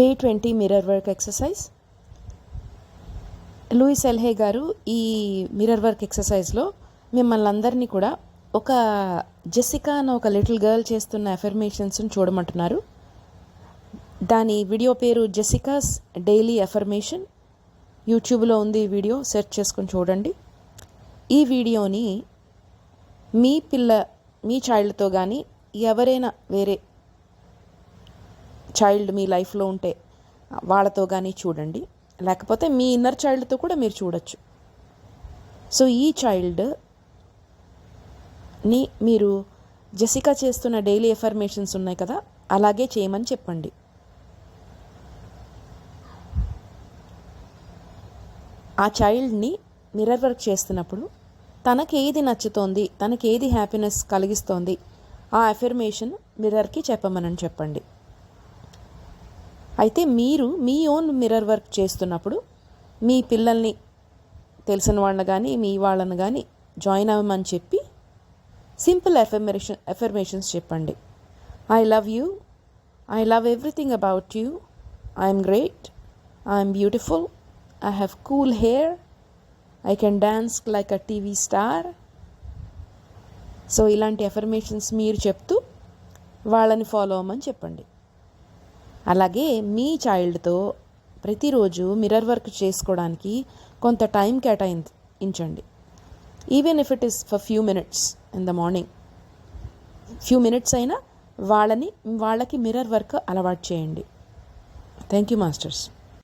Day 20 mirror work exercise. Louise Hay గారు ఈ mirror work ఎక్సర్సైజ్లో మిమ్మల్ని అందరినీ కూడా ఒక జెసికా అనే ఒక లిటిల్ గర్ల్ చేస్తున్న అఫర్మేషన్స్ని చూడమంటున్నారు. దాని వీడియో పేరు జెసికాస్ డైలీ అఫర్మేషన్. యూట్యూబ్లో ఉంది ఈ వీడియో, సెర్చ్ చేసుకొని చూడండి. ఈ వీడియోని మీ చైల్డ్తో కానీ ఎవరైనా వేరే చైల్డ్ మీ లైఫ్లో ఉంటే వాళ్ళతో కానీ చూడండి, లేకపోతే మీ ఇన్నర్ చైల్డ్తో కూడా మీరు చూడొచ్చు. సో ఈ చైల్డ్ని మీరు జెసికా చేస్తున్న డైలీ ఎఫర్మేషన్స్ ఉన్నాయి కదా, అలాగే చేయమని చెప్పండి. ఆ చైల్డ్ని మిర్రర్ వర్క్ చేస్తున్నప్పుడు తనకేది నచ్చుతోంది, తనకేది హ్యాపీనెస్ కలిగిస్తోంది, ఆ అఫర్మేషన్ మిర్రర్కి చెప్పమని చెప్పండి. అయితే మీరు మీ ఓన్ మిర్రర్ వర్క్ చేస్తున్నప్పుడు మీ పిల్లల్ని, తెలిసిన వాళ్ళని కానీ మీ వాళ్ళని కానీ జాయిన్ అవ్వమని చెప్పి సింపుల్ అఫర్మేషన్స్ చెప్పండి. I love you, I love everything about you, I'm great, I'm beautiful, I have cool hair, I can dance like a TV star. So ఇలాంటి అఫర్మేషన్స్ మీరు చెప్తూ వాళ్ళని ఫాలో అవ్వమని చెప్పండి. అలాగే మీ చైల్డ్తో ప్రతిరోజు మిర్రర్ వర్క్ చేసుకోవడానికి కొంత టైం కేటాయించండి. Even if it is for few minutes in the morning, few minutes అయినా వాళ్ళకి మిర్రర్ వర్క్ అలవాటు చేయండి. Thank you masters.